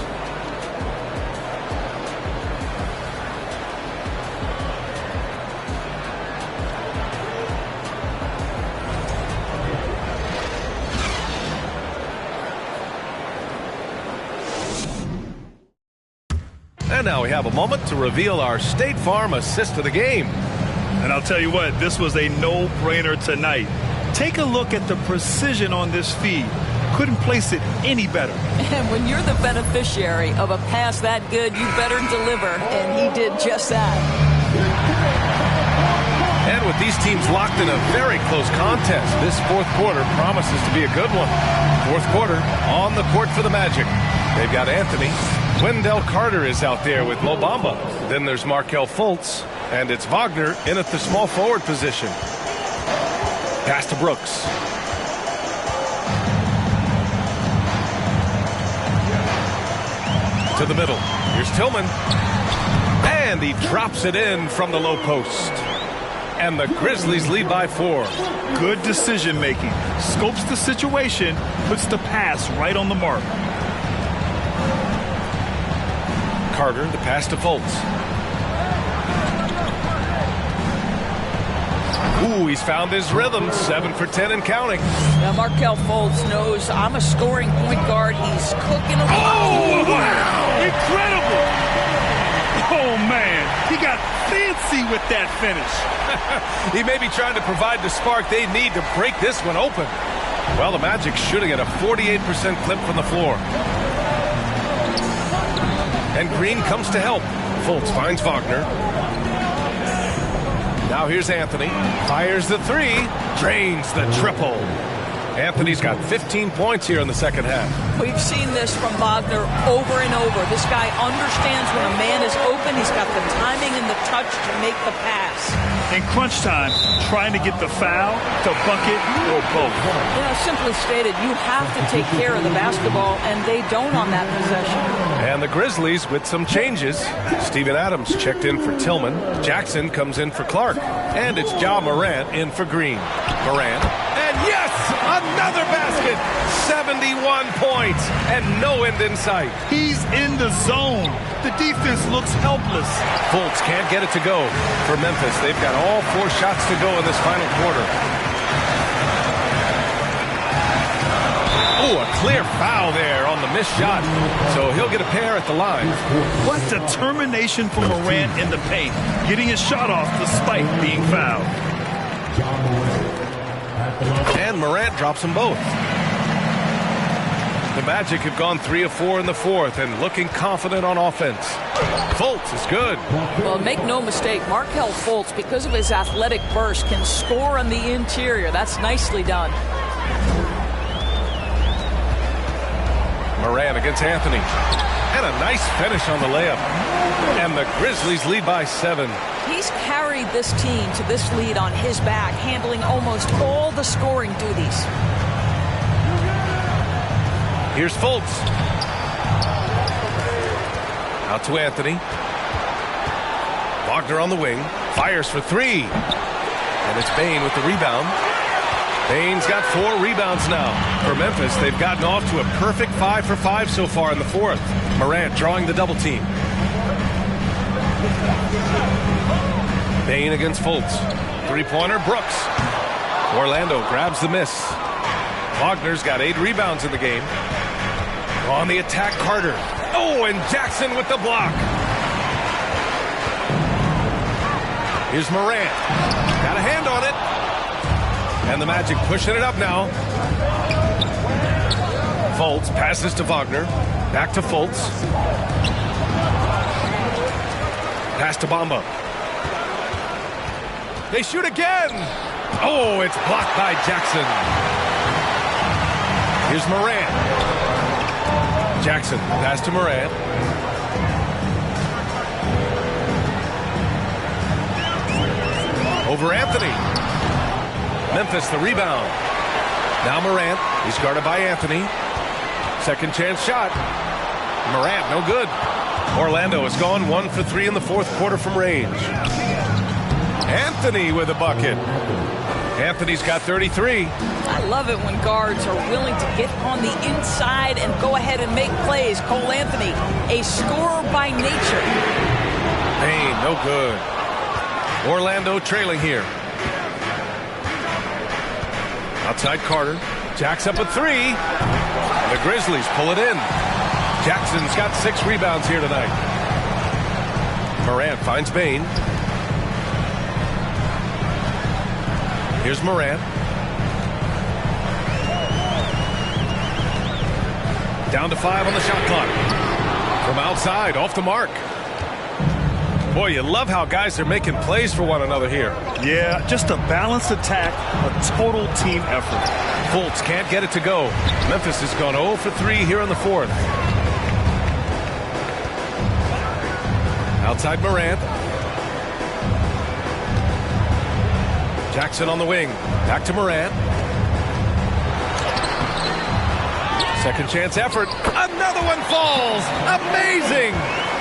And now we have a moment to reveal our State Farm assist of the game. And I'll tell you what, this was a no-brainer tonight. Take a look at the precision on this feed. Couldn't place it any better. And when you're the beneficiary of a pass that good, you better deliver. And he did just that. And with these teams locked in a very close contest, this fourth quarter promises to be a good one. Fourth quarter on the court for the Magic. They've got Anthony. Wendell Carter is out there with Mo Bamba. Then there's Markelle Fultz. And it's Wagner in at the small forward position. Pass to Brooks. To the middle. Here's Tillman. And he drops it in from the low post. And the Grizzlies lead by 4. Good decision making. Scopes the situation, puts the pass right on the mark. Carter, the pass to Fultz. Ooh, he's found his rhythm. 7 for 10 and counting. Now, Markelle Fultz knows I'm a scoring point guard. He's cooking. Oh, wow! Incredible! Oh, man. He got fancy with that finish. He may be trying to provide the spark they need to break this one open. Well, the Magic shooting at a 48% clip from the floor. And Green comes to help. Fultz finds Wagner. Now here's Anthony. Fires the 3. Drains the triple. Anthony's got 15 points here in the second half. We've seen this from Wagner over and over. This guy understands when a man is open. He's got the timing and the touch to make the pass. In crunch time, trying to get the foul, to bucket, or both. You know, simply stated, you have to take care of the basketball, and they don't on that possession. And the Grizzlies with some changes. Steven Adams checked in for Tillman. Jackson comes in for Clark. And it's Ja Morant in for Green. Morant. And yes! Another basket! 71 points and no end in sight. He's in the zone. The defense looks helpless. Fultz can't get it to go. For Memphis, they've got all 4 shots to go in this final quarter. Oh, a clear foul there on the missed shot. So he'll get a pair at the line. What determination from Morant in the paint, getting his shot off despite being fouled. And Morant drops them both. The Magic have gone 3 of 4 in the fourth and looking confident on offense. Fultz is good. Well, make no mistake, Markelle Fultz, because of his athletic burst, can score on the interior. That's nicely done. Morant against Anthony. And a nice finish on the layup. And the Grizzlies lead by 7. He's carried this team to this lead on his back, handling almost all the scoring duties. Here's Fultz. Out to Anthony. Wagner on the wing. Fires for three. And it's Bane with the rebound. Bane's got 4 rebounds now. For Memphis, they've gotten off to a perfect 5 for 5 so far in the fourth. Morant drawing the double team. Bane against Fultz. Three-pointer, Brooks. Orlando grabs the miss. Wagner's got 8 rebounds in the game. On the attack, Carter. Oh, and Jackson with the block. Here's Morant. Got a hand on it. And the Magic pushing it up now. Fultz passes to Wagner. Back to Fultz. Pass to Bamba. They shoot again. Oh, it's blocked by Jackson. Here's Morant. Jackson, pass to Morant. Over Anthony. Memphis the rebound. Now Morant. He's guarded by Anthony. Second chance shot. Morant, no good. Orlando has gone 1 for 3 in the fourth quarter from range. Anthony with a bucket. Anthony's got 33. I love it when guards are willing to get on the inside and go ahead and make plays. Cole Anthony, a scorer by nature. Bane, no good. Orlando trailing here. Outside Carter. Jacks up a 3. The Grizzlies pull it in. Jackson's got 6 rebounds here tonight. Morant finds Bane. Here's Morant. Down to 5 on the shot clock. From outside, off the mark. Boy, you love how guys are making plays for one another here. Yeah, just a balanced attack, a total team effort. Fultz can't get it to go. Memphis has gone 0 for 3 here in the fourth. Outside Morant. Jackson on the wing. Back to Morant. Second chance effort. Another one falls. Amazing.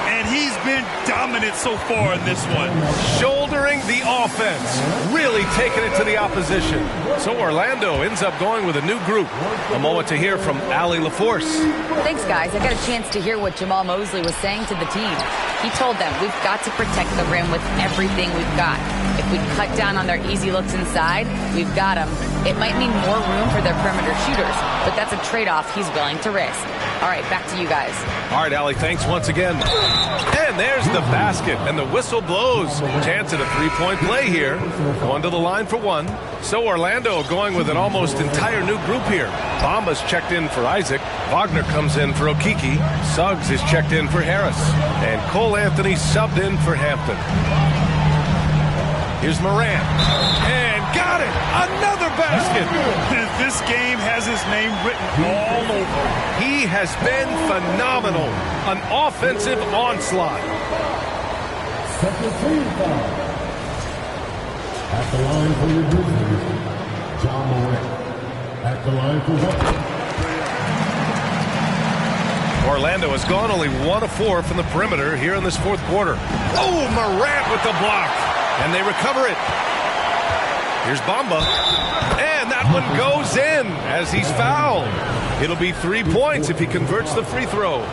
And he's been dominant so far in this one. Shouldering the offense. Really taking it to the opposition. So Orlando ends up going with a new group. A moment to hear from Allie LaForce. Thanks, guys. I got a chance to hear what Jamal Mosley was saying to the team. He told them, we've got to protect the rim with everything we've got. If we cut down on their easy looks inside, we've got them. It might mean more room for their perimeter shooters, but that's a trade-off he's willing to risk. All right, back to you guys. All right, Allie, thanks once again. And there's the basket, and the whistle blows. Chance at a three-point play here. Going to the line for one. So Orlando going with an almost entire new group here. Bamba's checked in for Isaac. Wagner comes in for Okiki. Suggs is checked in for Harris. And Cole Anthony subbed in for Hampton. Here's Morant. And got it! Another basket! This game has his name written all over. He has been phenomenal. An offensive onslaught. Second team foul. At the line for your Grizzlies, John Morant. At the line for Orlando has gone only 1 of 4 from the perimeter here in this fourth quarter. Oh, Morant with the block. And they recover it. Here's Bamba. And that one goes in as he's fouled. It'll be 3 points if he converts the free throw.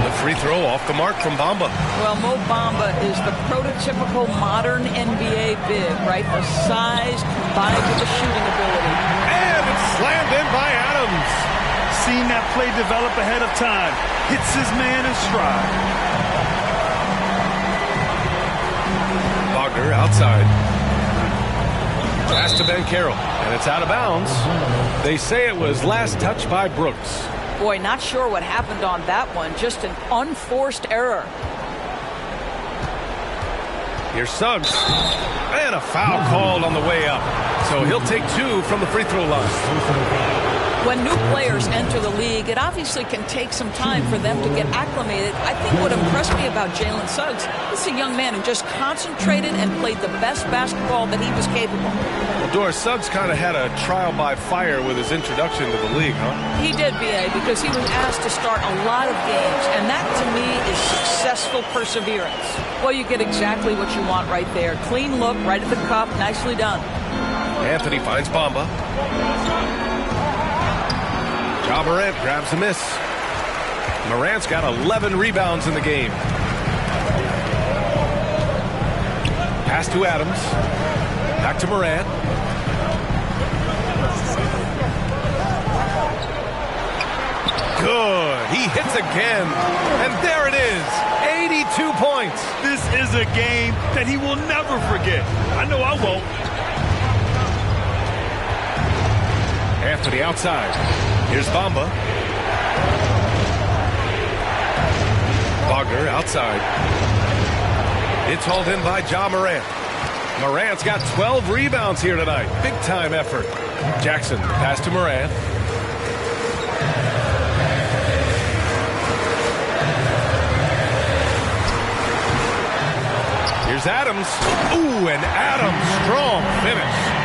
The free throw off the mark from Bamba. Well, Mo Bamba is the prototypical modern NBA big, right? The size combined with the shooting ability. And it's slammed in by Adams. Seen that play develop ahead of time. Hits his man in stride. Wagner outside. Pass to Banchero, and it's out of bounds. They say it was last touched by Brooks. Boy, not sure what happened on that one. Just an unforced error. Here's Suggs. And a foul called on the way up. So he'll take 2 from the free throw line. When new players enter the league, it obviously can take some time for them to get acclimated. I think what impressed me about Jalen Suggs is a young man who just concentrated and played the best basketball that he was capable. Well, Doris, Suggs kind of had a trial by fire with his introduction to the league, huh? He did, B.A., because he was asked to start a lot of games, and that, to me, is successful perseverance. Well, you get exactly what you want right there. Clean look, right at the cup, nicely done. Anthony finds Bamba. Ja Morant grabs a miss. Morant's got 11 rebounds in the game. Pass to Adams. Back to Morant. Good. He hits again. And there it is. 82 points. This is a game that he will never forget. I know I won't. Anthony outside. Here's Bamba. Wagner outside. It's hauled in by Ja Morant. Morant's got 12 rebounds here tonight. Big time effort. Jackson pass to Morant. Here's Adams. Ooh, and Adams, strong finish.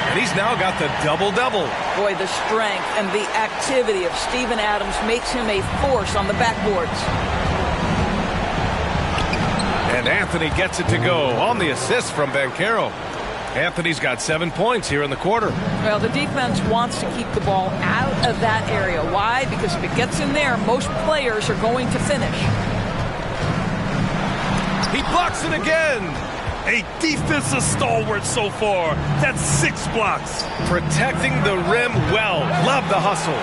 And he's now got the double-double. Boy, the strength and the activity of Steven Adams makes him a force on the backboards. And Anthony gets it to go on the assist from Banchero. Anthony's got 7 points here in the quarter. Well, the defense wants to keep the ball out of that area. Why? Because if it gets in there, most players are going to finish. He blocks it again. A defensive stalwart so far. That's 6 blocks. Protecting the rim well. Love the hustle.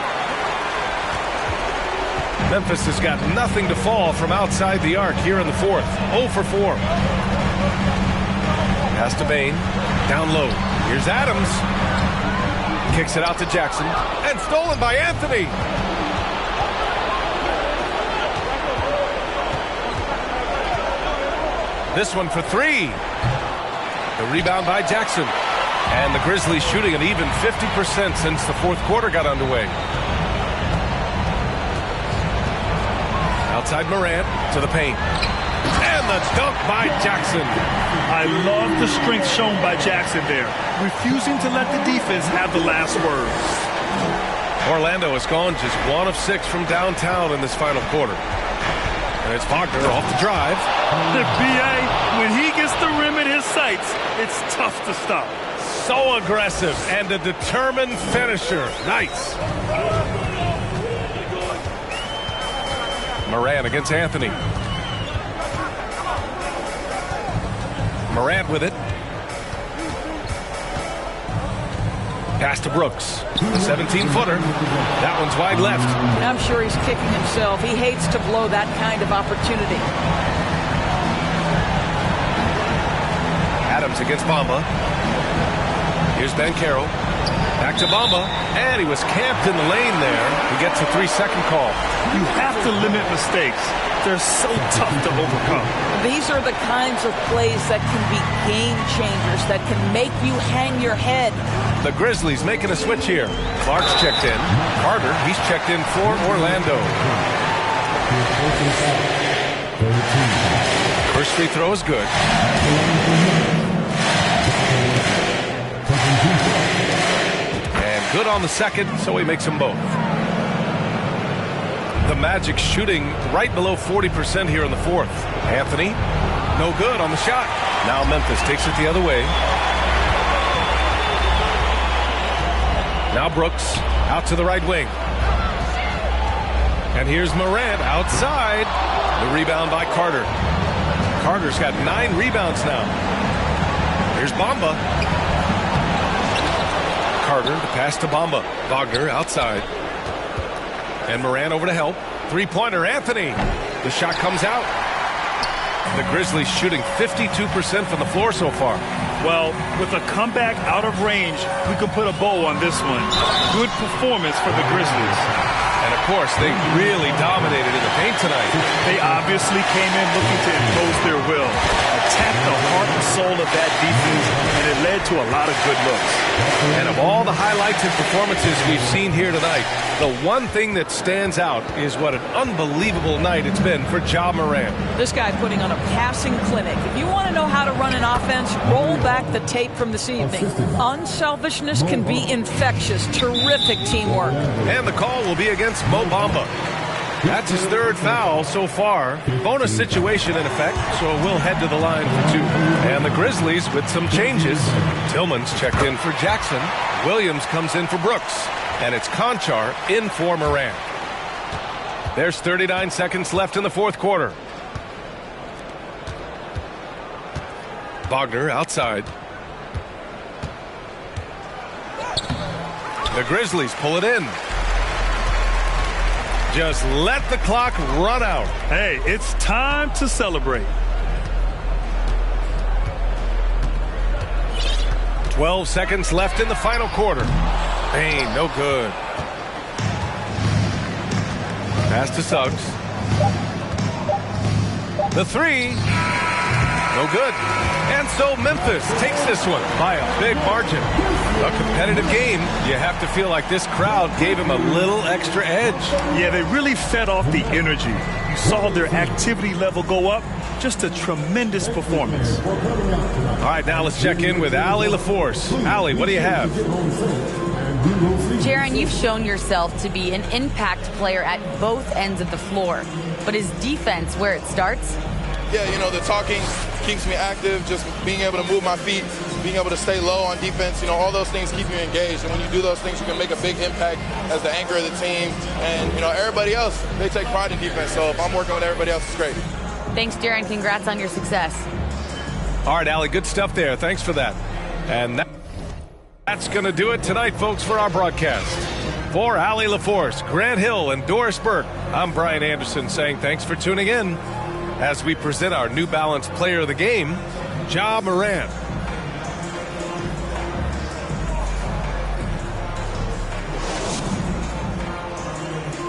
Memphis has got nothing to fall from outside the arc here in the fourth. 0 for 4. Pass to Bain. Down low. Here's Adams. Kicks it out to Jackson. And stolen by Anthony. This one for 3. The rebound by Jackson. And the Grizzlies shooting an even 50% since the fourth quarter got underway. Outside Morant to the paint. And the dunk by Jackson. I love the strength shown by Jackson there. Refusing to let the defense have the last word. Orlando has gone just 1 of 6 from downtown in this final quarter. And it's Wagner off the drive. The BA, when he gets the rim in his sights, it's tough to stop. So aggressive and a determined finisher. Nice. Morant against Anthony. Morant with it. Pass to Brooks. A 17-footer. That one's wide left. I'm sure he's kicking himself. He hates to blow that kind of opportunity. Adams against Bamba. Here's Banchero. Back to Bamba. And he was camped in the lane there. He gets a 3-second call. You have to limit mistakes. They're so tough to overcome. These are the kinds of plays that can be game changers, that can make you hang your head. The Grizzlies making a switch here. Clark's checked in. Carter, he's checked in for Orlando. First free throw is good. And good on the second, so he makes them both. The Magic shooting right below 40% here in the fourth. Anthony, no good on the shot. Now Memphis takes it the other way. Now Brooks out to the right wing. And here's Morant outside. The rebound by Carter. Carter's got 9 rebounds now. Here's Bamba. Carter, the pass to Bamba. Wagner outside. And Morant over to help. Three-pointer, Anthony. The shot comes out. The Grizzlies shooting 52% from the floor so far. Well, with a comeback out of range, we can put a bow on this one. Good performance for the Grizzlies. And, of course, they really dominated in the paint tonight. They obviously came in looking to impose their will. Attack the heart and soul of that defense, and it led led to a lot of good looks. And of all the highlights and performances we've seen here tonight, the one thing that stands out is what an unbelievable night it's been for Ja Morant. This guy putting on a passing clinic. If you want to know how to run an offense, roll back the tape from this evening. Unselfishness can be infectious. Terrific teamwork. And the call will be against Mo Bamba. That's his third foul so far. Bonus situation in effect, so we'll head to the line for 2. And the Grizzlies with some changes. Tillman's checked in for Jackson. Williams comes in for Brooks. And it's Conchar in for Morant. There's 39 seconds left in the fourth quarter. Wagner outside. The Grizzlies pull it in. Just let the clock run out. Hey, it's time to celebrate. 12 seconds left in the final quarter. Bain, no good. Pass to Suggs. The 3. No good. And so Memphis takes this one by a big margin. A competitive game. You have to feel like this crowd gave him a little extra edge. Yeah, they really fed off the energy. You saw their activity level go up. Just a tremendous performance. All right, now let's check in with Allie LaForce. Allie, what do you have? Jaron, you've shown yourself to be an impact player at both ends of the floor. But is defense where it starts? Yeah, you know, the talking keeps me active, just being able to move my feet, being able to stay low on defense, you know, all those things keep you engaged. And when you do those things, you can make a big impact as the anchor of the team. And, you know, everybody else, they take pride in defense. So if I'm working with everybody else, it's great. Thanks, Jaron. Congrats on your success. All right, Allie, good stuff there. Thanks for that. And that's going to do it tonight, folks, for our broadcast. For Allie LaForce, Grant Hill, and Doris Burke, I'm Brian Anderson saying thanks for tuning in as we present our New Balance Player of the Game, Ja Morant.